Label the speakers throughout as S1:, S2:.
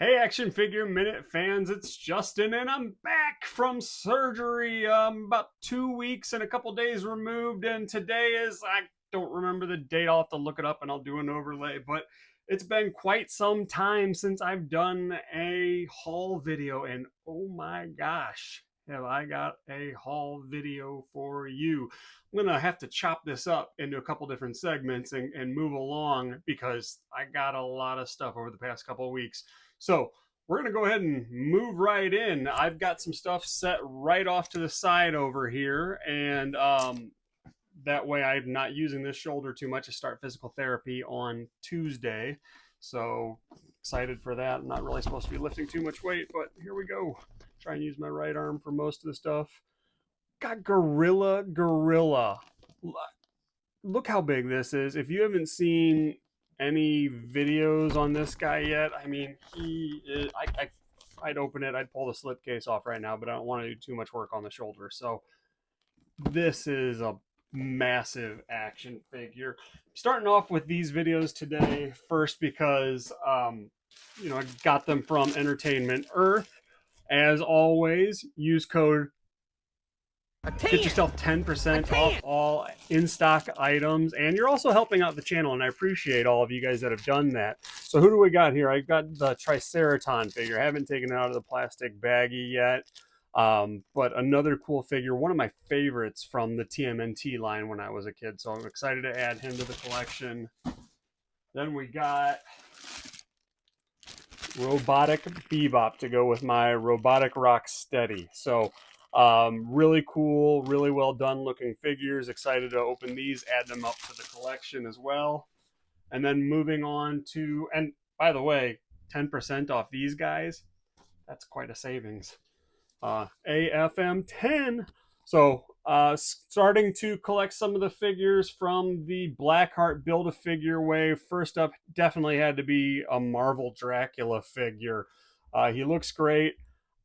S1: Hey, Action Figure Minute fans, it's Justin, and I'm back from surgery. About 2 weeks and a couple days removed, and today is, I don't remember the date. I'll have to look it up and I'll do an overlay, but it's been quite some time since I've done a haul video, and oh my gosh, have I got a haul video for you. I'm gonna have to chop this up into a couple different segments and move along because I got a lot of stuff over the past couple of weeks. So we're going to go ahead and move right in. I've got some stuff set right off to the side over here. And that way I'm not using this shoulder too much. I start physical therapy on Tuesday. So excited for that. I'm not really supposed to be lifting too much weight, but here we go. Try and use my right arm for most of the stuff. Got Gorilla. Look how big this is. If you haven't seen any videos on this guy yet, I mean, he is, I'd open it, I'd pull the slipcase off right now, but I don't want to do too much work on the shoulder. So this is a massive action figure. Starting off with these videos today first because I got them from Entertainment Earth. As always, use code, get yourself 10% off all in-stock items, and you're also helping out the channel, and I appreciate all of you guys that have done that. So who do we got here? I got the Triceraton figure. I haven't taken it out of the plastic baggie yet, but another cool figure, one of my favorites from the TMNT line when I was a kid, so I'm excited to add him to the collection. Then we got Robotic Bebop to go with my Robotic Rocksteady. So really cool, really well done looking figures. Excited to open these, add them up to the collection as well. And then moving on to, and by the way, 10% off these guys. That's quite a savings. AFM 10. So starting to collect some of the figures from the Blackheart Build-A-Figure wave. First up definitely had to be a Marvel Dracula figure. He looks great.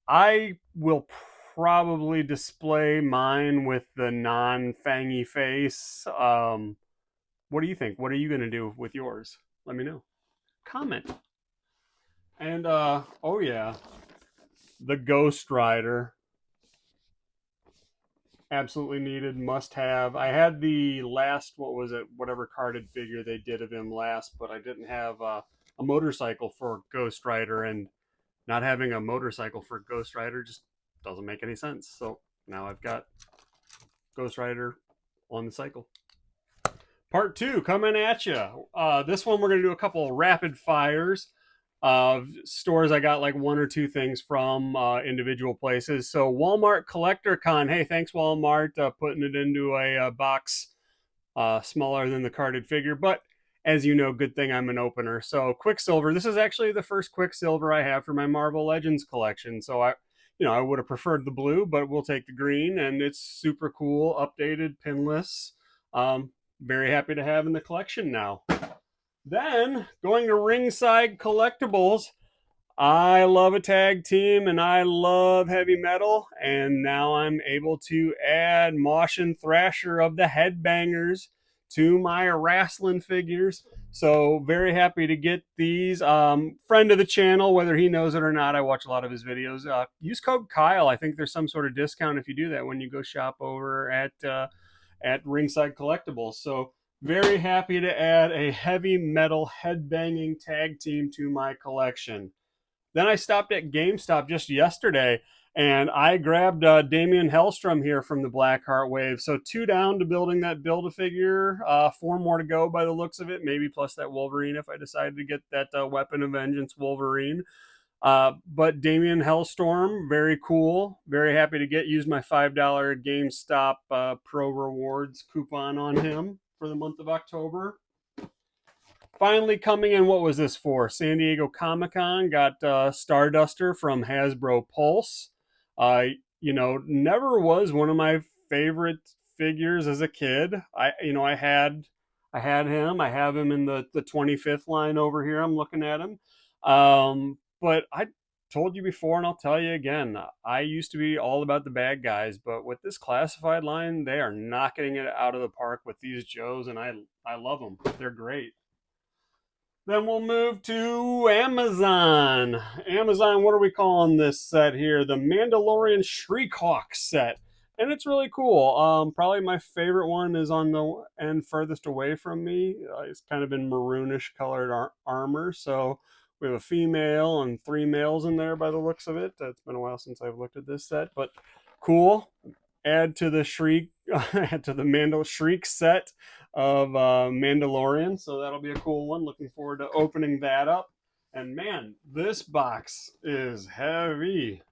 S1: I will probably display mine with the non-fangy face. What do you think? What are you going to do with yours? Let me know. Comment. And, oh yeah, the Ghost Rider. Absolutely needed, must have. I had the last, what was it, whatever carded figure they did of him last, but I didn't have a motorcycle for Ghost Rider, and not having a motorcycle for Ghost Rider just doesn't make any sense. So now I've got Ghost Rider on the cycle. Part 2 coming at you. This one we're going to do a couple of rapid fires of stores I got like one or two things from, individual places. So Walmart Collector Con. Hey, thanks Walmart, putting it into a box smaller than the carded figure. But as you know, good thing I'm an opener. So Quicksilver. This is actually the first Quicksilver I have for my Marvel Legends collection. So I would have preferred the blue, but we'll take the green, and it's super cool, updated, pinless. Very happy to have in the collection now. Then going to Ringside Collectibles. I love a tag team and I love heavy metal, and now I'm able to add Mosh and Thrasher of the Headbangers to my wrestling figures. So very happy to get these. Friend of the channel, whether he knows it or not, I watch a lot of his videos. Use code Kyle. I think there's some sort of discount if you do that when you go shop over at Ringside Collectibles. So very happy to add a heavy metal headbanging tag team to my collection. Then I stopped at GameStop just yesterday, and I grabbed Damian Hellstrom here from the Blackheart wave. So 2 down to building that Build-A-Figure. 4 more to go by the looks of it, maybe plus that Wolverine if I decided to get that Weapon of Vengeance Wolverine. But Damian Hellstorm, very cool. Very happy to use my $5 GameStop Pro Rewards coupon on him for the month of October. Finally coming in, what was this for? San Diego Comic-Con. Got Starduster from Hasbro Pulse. Never was one of my favorite figures as a kid. I had him. I have him in the 25th line over here. I'm looking at him. But I told you before, and I'll tell you again, I used to be all about the bad guys, but with this classified line, they are knocking it out of the park with these Joes, and I love them. They're great. Then we'll move to Amazon. Amazon, what are we calling this set here? The Mandalorian Shriek-Hawk set. And it's really cool. Probably my favorite one is on the end furthest away from me. It's kind of in maroonish colored armor. So we have a female and three males in there by the looks of it. It's been a while since I've looked at this set, but cool. Add to the Shriek, add to the Shriek set of Mandalorian. So that'll be a cool one. Looking forward to opening that up. And man, this box is heavy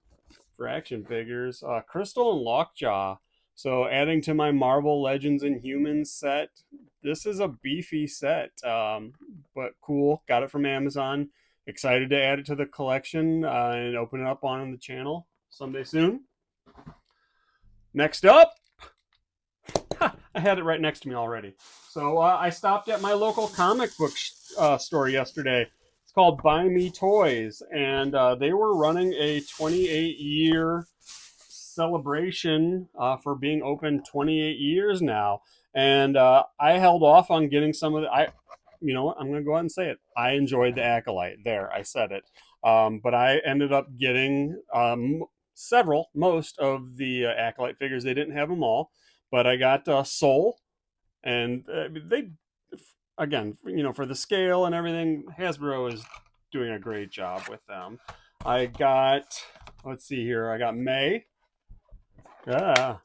S1: for action figures. Crystal and Lockjaw. So adding to my Marvel Legends and Humans set. This is a beefy set, but cool. Got it from Amazon. Excited to add it to the collection and open it up on the channel someday soon. Next up, I had it right next to me already. So I stopped at my local comic book store yesterday. It's called Buy Me Toys, and they were running a 28-year celebration for being open 28 years now. And I held off on getting some of the. You know what? I'm going to go ahead and say it. I enjoyed the Acolyte. There, I said it. But I ended up getting most of the Acolyte figures. They didn't have them all, but I got Soul, and they, again, for the scale and everything, Hasbro is doing a great job with them. I got, let's see here, I got May. Yeah.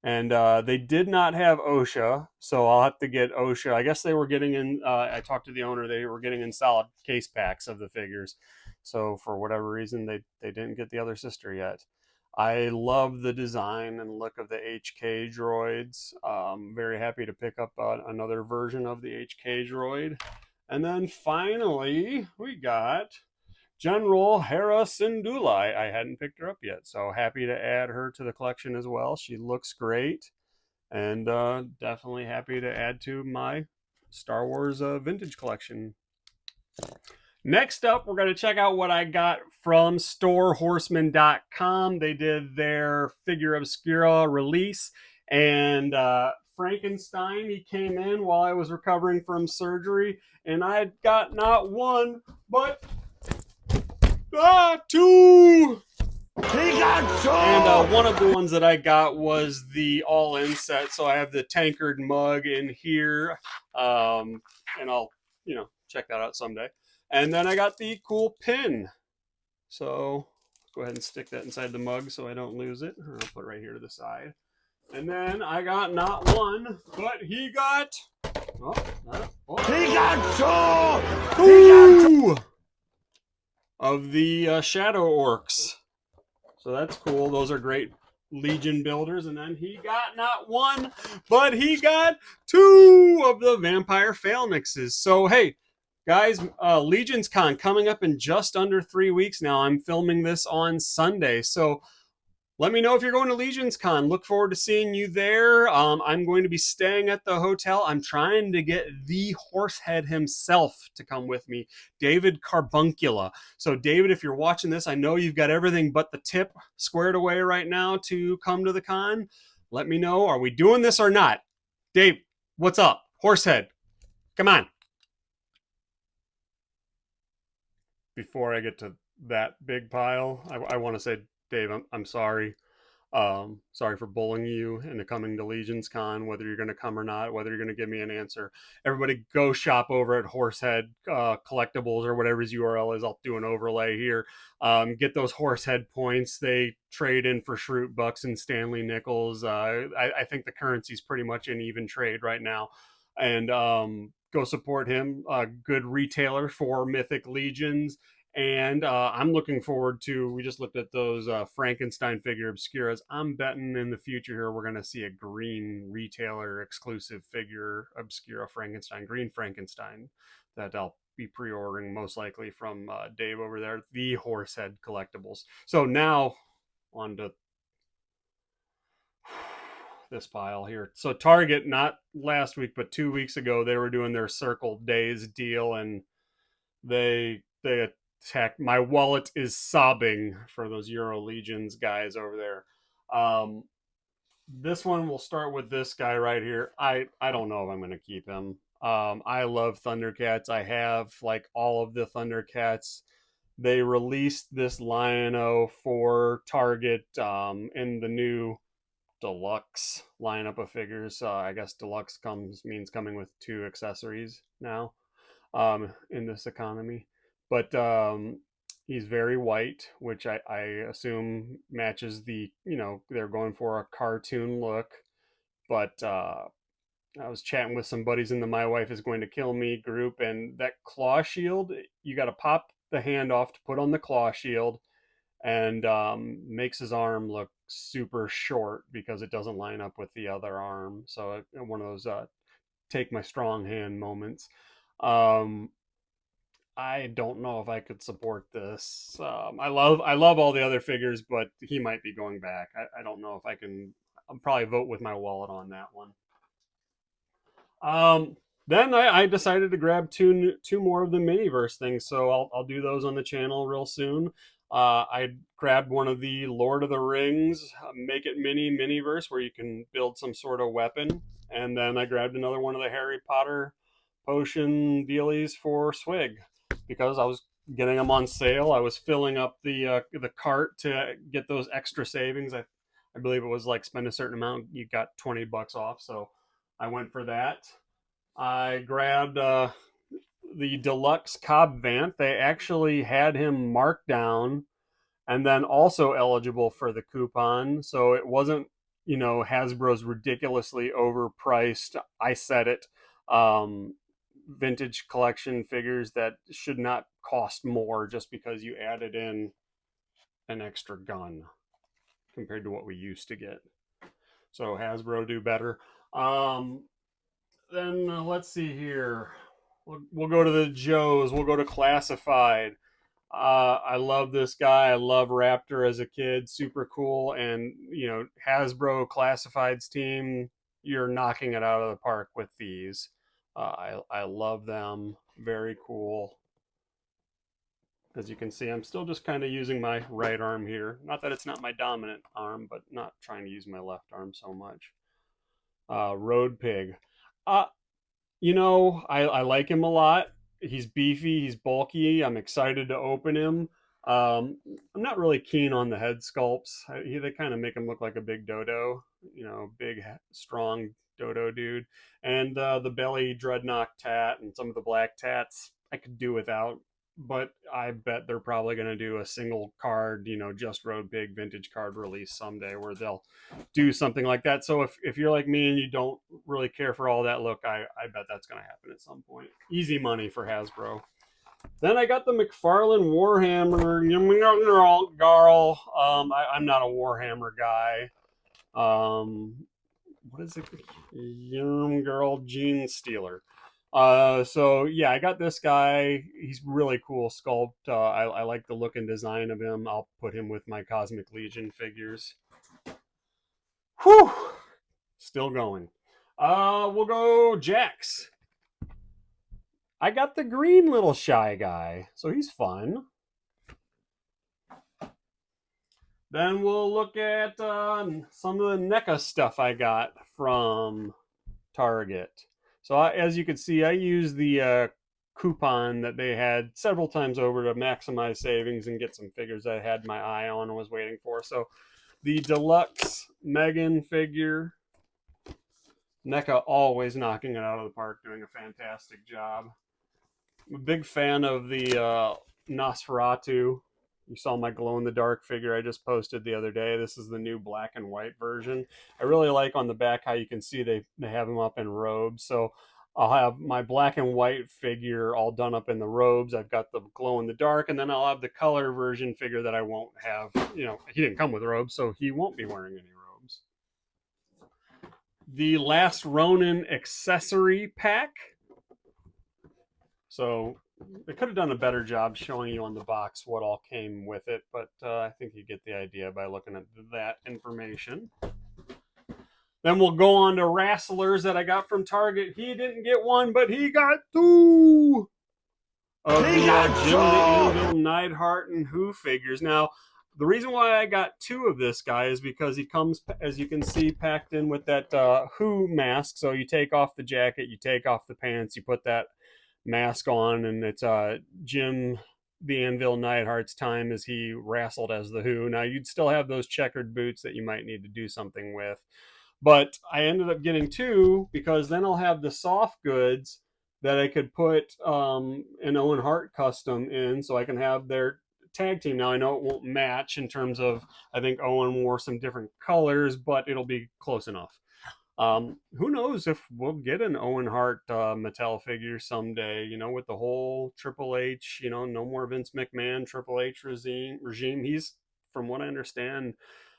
S1: And they did not have OSHA, so I'll have to get OSHA. I guess they were getting in, I talked to the owner, they were getting in solid case packs of the figures. So for whatever reason, they didn't get the other sister yet. I love the design and look of the HK droids. Very happy to pick up another version of the HK droid. And then finally, we got General Hera Syndulla. I hadn't picked her up yet, so happy to add her to the collection as well. She looks great, and definitely happy to add to my Star Wars vintage collection. Next up, we're going to check out what I got from StoreHorseman.com. They did their Figure Obscura release, and Frankenstein, he came in while I was recovering from surgery, and I got not one, but two! And one of the ones that I got was the all-in set. So I have the tankard mug in here, and I'll check that out someday. And then I got the cool pin. So go ahead and stick that inside the mug so I don't lose it. I'll put it right here to the side. And then I got not one, but he got. He got two of the Shadow Orcs. So that's cool. Those are great Legion builders. And then he got not one, but he got two of the Vampire Phalanxes. So hey, guys, Legions Con coming up in just under 3 weeks now. I'm filming this on Sunday. So let me know if you're going to Legions Con. Look forward to seeing you there. I'm going to be staying at the hotel. I'm trying to get the Horsehead himself to come with me, David Carbuncula. So, David, if you're watching this, I know you've got everything but the tip squared away right now to come to the con. Let me know. Are we doing this or not? Dave, what's up? Horsehead, come on. Before I get to that big pile, I want to say, Dave, I'm sorry. Sorry for bullying you into coming to Legions Con, whether you're going to come or not, whether you're going to give me an answer. Everybody go shop over at Horsehead Collectibles or whatever his URL is. I'll do an overlay here. Get those Horsehead points. They trade in for Schrute Bucks and Stanley Nichols. I think the currency's pretty much in even trade right now. And go support him. A good retailer for Mythic Legions. And I'm looking forward to, we just looked at those Frankenstein Figure Obscuras. I'm betting in the future here we're going to see a green retailer exclusive Figure Obscura Frankenstein, Green Frankenstein, that I'll be pre-ordering most likely from Dave over there, the Horsehead Collectibles. So now on to this pile here. So Target, not last week, but 2 weeks ago, they were doing their Circle Days deal, and they attack. My wallet is sobbing for those Euro Legions guys over there. This one, we'll start with this guy right here. I don't know if I'm going to keep him. I love Thundercats. I have like all of the Thundercats. They released this Lion-O for Target in the new deluxe lineup of figures. I guess deluxe means coming with 2 accessories now in this economy. But he's very white, which I assume matches the, they're going for a cartoon look. But I was chatting with some buddies in the My Wife is Going to Kill Me group, and that claw shield, you got to pop the hand off to put on the claw shield, and makes his arm look super short because it doesn't line up with the other arm. So one of those take my strong hand moments. Um, I don't know if I could support this. I love all the other figures, but he might be going back. I don't know if I can. I'll probably vote with my wallet on that one. Um, then I decided to grab two more of the Miniverse things, so I'll do those on the channel real soon. I grabbed one of the Lord of the Rings Make It Miniverse, where you can build some sort of weapon, and then I grabbed another one of the Harry Potter potion dealies for Swig because I was getting them on sale. I was filling up the cart to get those extra savings. I believe it was like spend a certain amount, you got $20 off, so I went for that. I grabbed the deluxe Cobb Vanth. They actually had him marked down and then also eligible for the coupon. So it wasn't, Hasbro's ridiculously overpriced. I said it. Vintage collection figures that should not cost more just because you added in an extra gun compared to what we used to get. So Hasbro do better. Then let's see here. We'll go to the Joes. We'll go to Classified. I love this guy. I love Raptor as a kid. Super cool. And, Hasbro Classifieds team, you're knocking it out of the park with these. I love them. Very cool. As you can see, I'm still just kind of using my right arm here. Not that it's not my dominant arm, but not trying to use my left arm so much. Road Pig. Uh, I like him a lot. He's beefy, he's bulky. I'm excited to open him. I'm not really keen on the head sculpts. They kind of make him look like a big dodo, big, strong dodo dude. And the belly dreadnought tat and some of the black tats I could do without, but I bet they're probably going to do a single card, just Road Pig vintage card release someday where they'll do something like that. So if you're like me and you don't really care for all that look, I bet that's going to happen at some point. Easy money for Hasbro. Then I got the McFarlane Warhammer Garl. I'm not a Warhammer guy. What is it? Girl Gene Stealer. So yeah, I got this guy. He's really cool sculpt. I like the look and design of him. I'll put him with my Cosmic Legion figures. Whew, still going. We'll go Jax. I got the green little shy guy, so he's fun. Then we'll look at some of the NECA stuff I got from Target. So as you can see, I used the coupon that they had several times over to maximize savings and get some figures I had my eye on and was waiting for. So the deluxe Megan figure, NECA always knocking it out of the park, doing a fantastic job. I'm a big fan of the Nosferatu. You saw my glow-in-the-dark figure I just posted the other day. This is the new black and white version. I really like on the back how you can see they have him up in robes. So I'll have my black and white figure all done up in the robes. I've got the glow-in-the-dark, and then I'll have the color version figure that I won't have. He didn't come with robes, so he won't be wearing any robes. The Last Ronin accessory pack. So they could have done a better job showing you on the box what all came with it, but I think you get the idea by looking at that information. Then we'll go on to Rasslers that I got from Target. He didn't get one, but he got two of the Jim the Angel, Neidhart, and Who figures. Now, The reason why I got 2 of this guy is because he comes, as you can see, packed in with that Who mask. So you take off the jacket, you take off the pants, you put that mask on, and it's Jim the Anvil Neidhart's time as he wrestled as the Who. Now you'd still have those checkered boots that you might need to do something with, but I ended up getting 2 because then I'll have the soft goods that I could put an Owen Hart custom in, so I can have their tag team. Now I know it won't match in terms of, I think Owen wore some different colors, but it'll be close enough. Who knows if we'll get an Owen Hart Mattel figure someday, you know, with the whole Triple H, you know, no more Vince McMahon, Triple H regime. He's, from what I understand,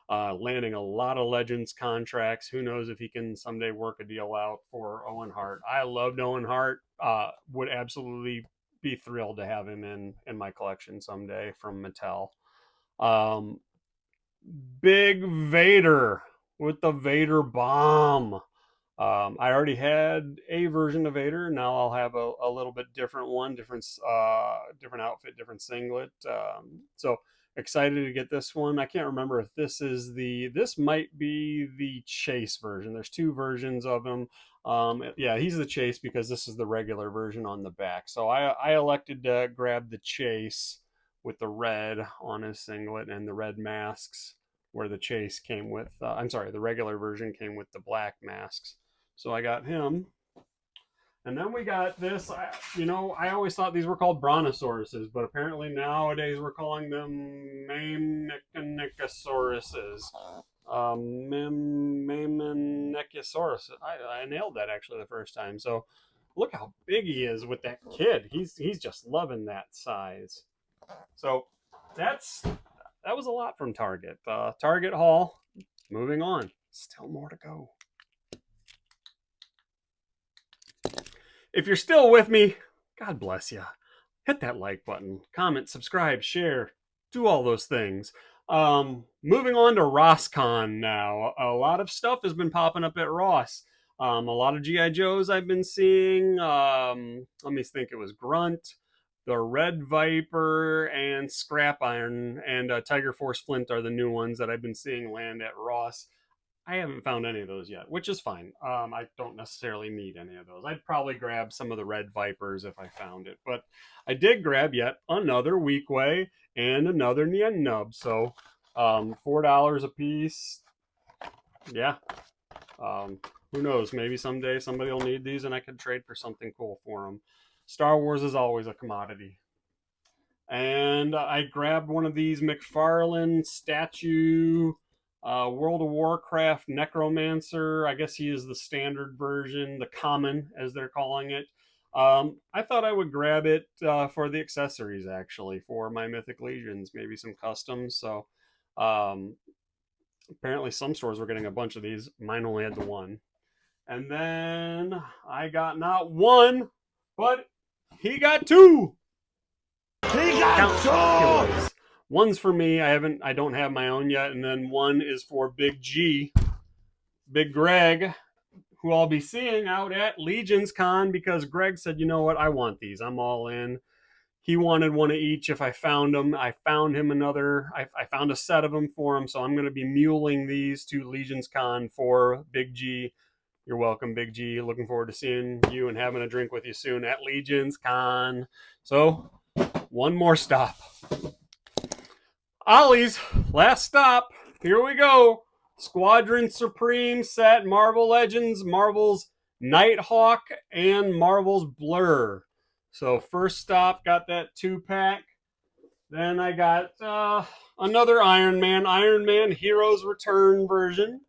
S1: landing a lot of Legends contracts. Who knows if he can someday work a deal out for Owen Hart. I loved Owen Hart. Would absolutely be thrilled to have him in my collection someday from Mattel. Big Vader with the Vader bomb. I already had a version of Vader. Now I'll have a little bit different one, different outfit, different singlet. So excited to get this one. I can't remember if this might be the Chase version. There's 2 versions of him. Yeah, he's the Chase because this is the regular version on the back. So I elected to grab the Chase with the red on his singlet and the red masks, where the Chase came with, the regular version came with the black masks. So I got him. And then we got this. I always thought these were called brontosauruses, but apparently nowadays we're calling them Mamenicosauruses. Mamenicosauruses. I nailed that actually the first time. So look how big he is with that kid. He's just loving that size. So that was a lot from Target. Target haul. Moving on. Still more to go. If you're still with me, God bless you. Hit that like button, comment, subscribe, share, do all those things. Moving on to RossCon now. A lot of stuff has been popping up at Ross. A lot of G.I. Joes I've been seeing. Let me think. It was Grunt, the Red Viper, and Scrap Iron, and Tiger Force Flint are the new ones that I've been seeing land at Ross. I haven't found any of those yet, which is fine. I don't necessarily need any of those. I'd probably grab some of the Red Vipers if I found it. But I did grab yet another Weequay and another Nien Nub. So $4 a piece. Yeah. Who knows? Maybe someday somebody will need these and I could trade for something cool for them. Star Wars is always a commodity. And I grabbed one of these McFarlane statue World of Warcraft Necromancer. I guess he is the standard version, the common as they're calling it. I thought I would grab it for the accessories, actually, for my Mythic Legions, maybe some customs. So apparently some stores were getting a bunch of these. Mine only had the one. And then I got not one, but he got 2. He got 2. One's for me. I don't have my own yet, and then one is for Big G, Big Greg, who I'll be seeing out at Legions Con because Greg said, you know what, I want these. I'm all in. He wanted one of each if I found them. I found him another. I found a set of them for him, so I'm going to be muling these to Legions Con for Big G. You're welcome, Big G. Looking forward to seeing you and having a drink with you soon at Legions Con. So, one more stop. Ollie's last stop. Here we go. Squadron Supreme set, Marvel Legends, Marvel's Nighthawk, and Marvel's Blur. So first stop, got that 2-pack. Then I got another Iron Man Heroes Return version.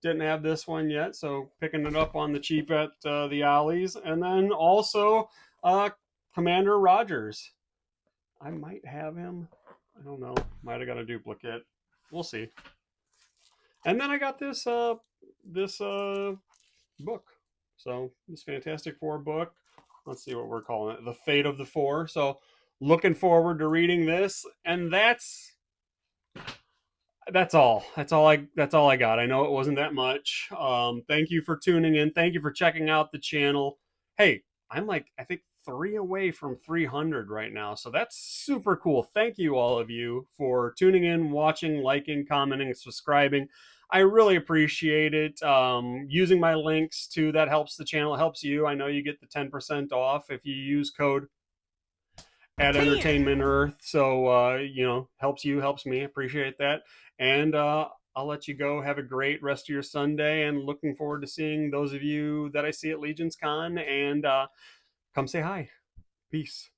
S1: Didn't have this one yet, so picking it up on the cheap at the Ollie's. And then also Commander Rogers. I might have him. I don't know. Might have got a duplicate. We'll see. And then I got this book. So this Fantastic Four book. Let's see what we're calling it. The Fate of the Four. So looking forward to reading this. And that's all. That's all I got. I know it wasn't that much. Thank you for tuning in. Thank you for checking out the channel. Hey, I'm like, I think 3 away from 300 right now. So that's super cool. Thank you, all of you, for tuning in, watching, liking, commenting, subscribing. I really appreciate it. Using my links too, that helps the channel, helps you. I know you get the 10% off if you use code at Entertainment Earth. So, helps you, helps me. Appreciate that. And I'll let you go. Have a great rest of your Sunday, and looking forward to seeing those of you that I see at Legion's Con. And come say hi. Peace.